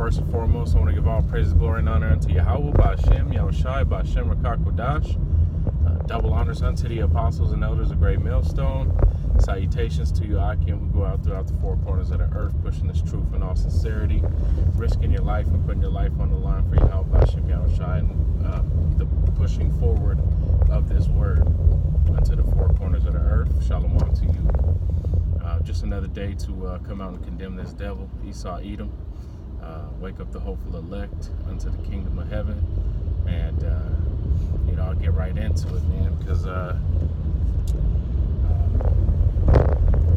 First and foremost, I want to give all praise, glory, and honor unto Yahweh, Ba'Shem, Yahushai, Ba'Shem, Rakakodash. Double honors unto the apostles and elders of Great Millstone. Salutations to you, Akim, who go out throughout the four corners of the earth, pushing this truth in all sincerity, risking your life and putting your life on the line for Yahweh, Ba'Shem, Yahushai, and the pushing forward of this word unto the four corners of the earth. Shalom to you. Just another day to come out and condemn this devil, Esau, Edom. Wake up the hopeful elect unto the kingdom of heaven. And, I'll get right into it, man, because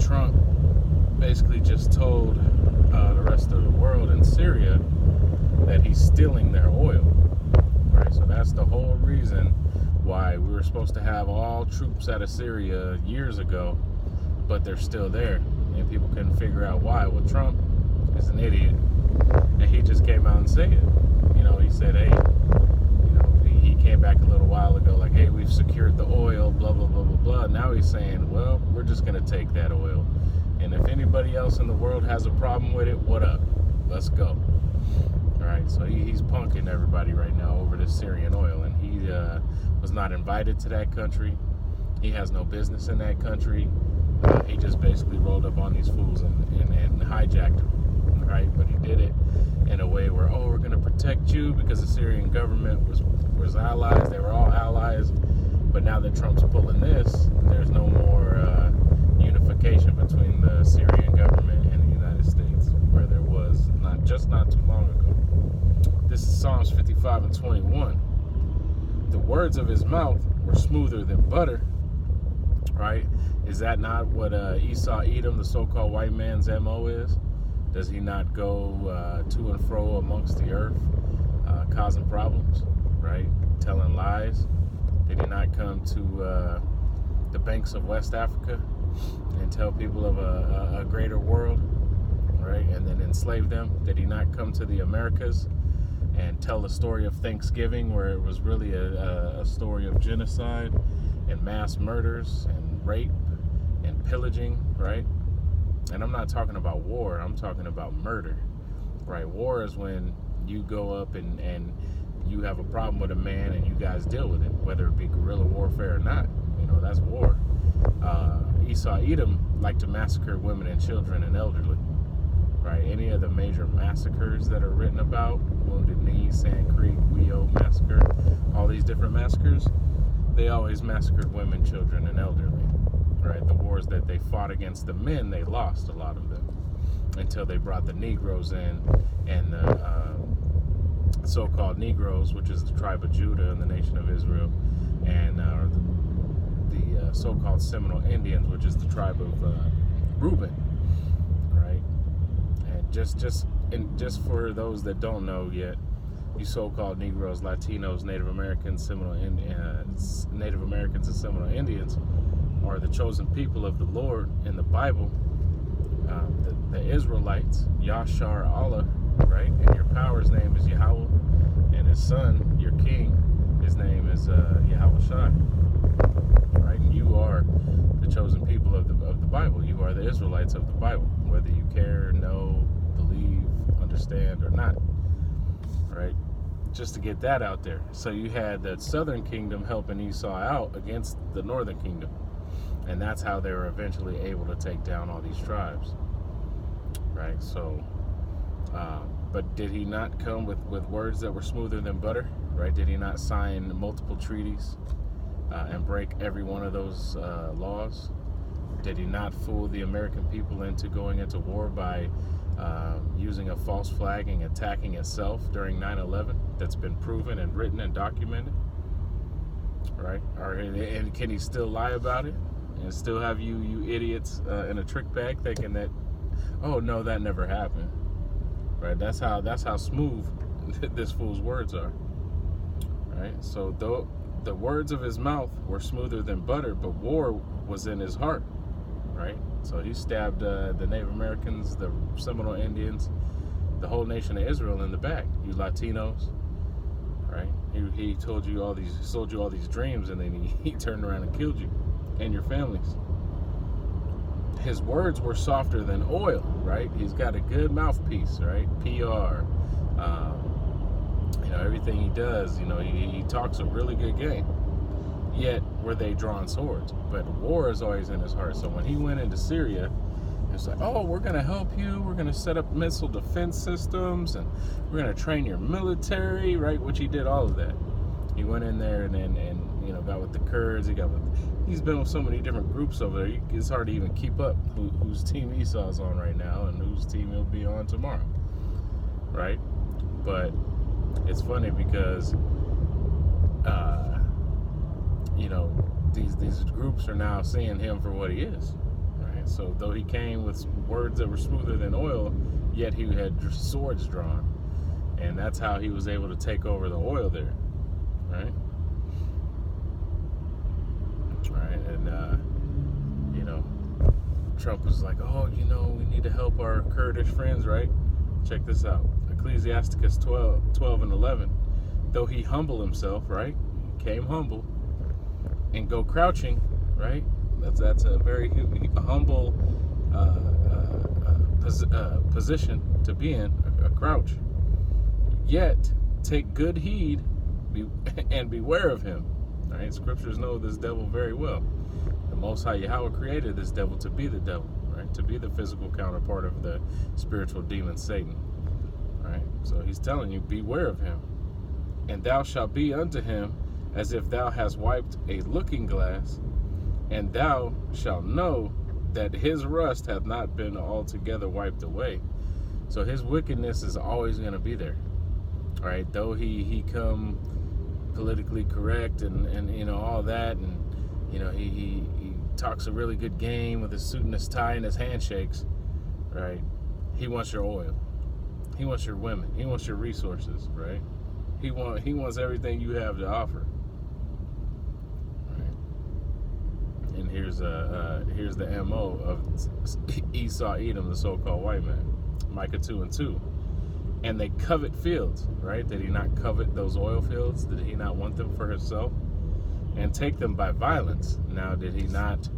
Trump basically just told the rest of the world in Syria that he's stealing their oil, right? So that's the whole reason why we were supposed to have all troops out of Syria years ago, but they're still there, and people couldn't figure out why. Well, Trump is an idiot, and he just came out and said it. He said, hey, he came back a little while ago like, hey, we've secured the oil, blah, blah, blah, blah, blah. Now he's saying, well, we're just going to take that oil. And if anybody else in the world has a problem with it, what up? Let's go. All right, so he's punking everybody right now over this Syrian oil. And he was not invited to that country. He has no business in that country. He just basically rolled up on these fools and hijacked them. Right, but he did it in a way where, we're going to protect you because the Syrian government was allies. They were all allies. But now that Trump's pulling this, there's no more unification between the Syrian government and the United States, where there was not too long ago. This is Psalms 55 and 21. The words of his mouth were smoother than butter. Right? Is that not what Esau, Edom, the so-called white man's MO is? Does he not go to and fro amongst the earth, causing problems, right? Telling lies? Did he not come to the banks of West Africa and tell people of a greater world, right? And then enslave them? Did he not come to the Americas and tell the story of Thanksgiving, where it was really a story of genocide and mass murders and rape and pillaging, right? And I'm not talking about war, I'm talking about murder, right? War is when you go up and you have a problem with a man and you guys deal with it, whether it be guerrilla warfare or not. That's war. Esau, Edom like to massacre women and children and elderly, right? Any of the major massacres that are written about, Wounded Knee, Sand Creek, Weo massacre, all these different massacres, they always massacred women, children, and elderly. Right, the wars that they fought against the men, they lost a lot of them until they brought the Negroes in, and the so-called Negroes, which is the tribe of Judah and the nation of Israel, and the so-called Seminole Indians, which is the tribe of Reuben. Right, and just for those that don't know yet, you so-called Negroes, Latinos, Native Americans, Native Americans, and Seminole Indians are the chosen people of the Lord in the Bible, the Israelites, Yashar Allah, right? And your power's name is Yahweh, and his son, your king, his name is Yahushai, right? And you are the chosen people of the Bible. You are the Israelites of the Bible, whether you care, know, believe, understand, or not, right? Just to get that out there. So you had the southern kingdom helping Esau out against the northern kingdom. And that's how they were eventually able to take down all these tribes, right? So, but did he not come with words that were smoother than butter, right? Did he not sign multiple treaties and break every one of those laws? Did he not fool the American people into going into war by using a false flag and attacking itself during 9/11? That's been proven and written and documented, right? And can he still lie about it? And still have you idiots in a trick bag thinking that, oh no, that never happened, right? That's how smooth this fool's words are, right? So though the words of his mouth were smoother than butter, but war was in his heart, right? So he stabbed the Native Americans, the Seminole Indians, the whole nation of Israel in the back. You Latinos, right? He sold you all these dreams, and then he turned around and killed you and your families. his words were softer than oil, right? He's got a good mouthpiece, right? PR. Everything he does, he talks a really good game. Yet were they drawing swords. But war is always in his heart. So when he went into Syria, it's like, oh, we're going to help you. We're going to set up missile defense systems, and we're going to train your military, right? Which he did all of that. He went in there and got with the Kurds. He's been with so many different groups over there. It's hard to even keep up whose team Esau's on right now and whose team he'll be on tomorrow, right? But it's funny because, these groups are now seeing him for what he is, right? So though he came with words that were smoother than oil, yet he had swords drawn, and that's how he was able to take over the oil there, right? And Trump was like, oh, we need to help our Kurdish friends, right? Check this out. Ecclesiasticus 12 and 11. Though he humble himself, right? Came humble and go crouching, right? That's a very humble position to be in, a crouch. Yet take good heed and beware of him. All right, scriptures know this devil very well. The Most High Yahweh created this devil to be the devil, right? To be the physical counterpart of the spiritual demon Satan. All right, so he's telling you, beware of him. And thou shalt be unto him as if thou hast wiped a looking glass, and thou shalt know that his rust hath not been altogether wiped away. So his wickedness is always going to be there. All right, though he come politically correct and all that, and he talks a really good game with his suit and his tie and his handshakes, right? He wants your oil, he wants your women, he wants your resources, right? He wants everything you have to offer, right? And here's the MO of Esau Edom, the so-called white man. Micah 2 and 2. And they covet fields, right? Did he not covet those oil fields? Did he not want them for himself? And take them by violence. Now, did he not,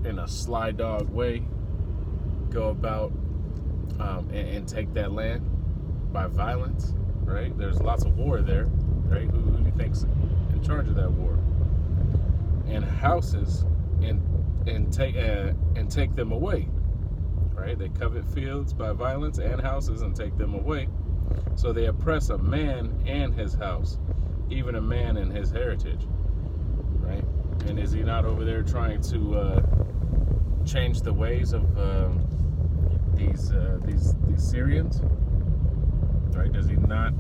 in a sly dog way, go about and take that land by violence, right? There's lots of war there, right? Who do you think's in charge of that war? And houses, and take them away. Right? They covet fields by violence and houses and take them away. So they oppress a man and his house, even a man and his heritage. Right? And is he not over there trying to change the ways of these Syrians? Right? Does he not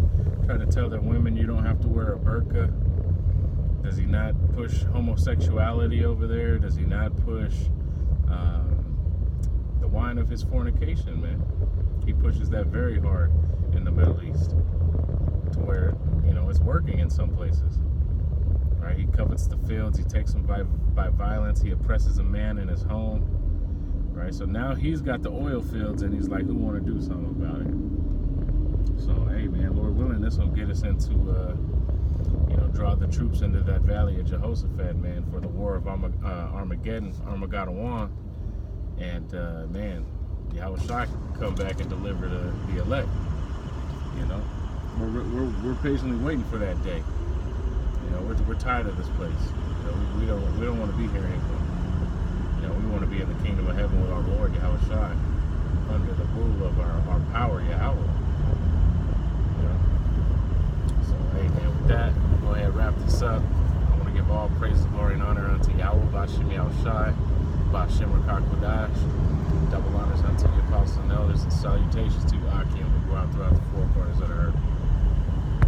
try to tell their women you don't have to wear a burqa? Does he not push homosexuality over there? Does he not push the wine of his fornication, man? He pushes that very hard in the Middle East, to where it's working in some places. Right? He covets the fields. He takes them by violence. He oppresses a man in his home. Right? So now he's got the oil fields, and he's like, who want to do something about it? So hey, man, Lord willing, this will get us into draw the troops into that valley of Jehoshaphat, man, for the war of Armageddon, Armageddon. And man, Yahweh Shai come back and deliver the elect. We're patiently waiting for that day. We're tired of this place. We don't want to be here anymore. We want to be in the kingdom of heaven with our Lord Yahweh Shai, under the rule of our power Yahweh. So hey, man, with that, we'll go ahead and wrap this up. I want to give all praise, glory, and honor unto Yahweh, B'Shem Yahweh Shai, B'Shem Rakakodash. Double honors unto the apostles and elders, and salutations to you, Akim, who go out throughout the four corners of the earth.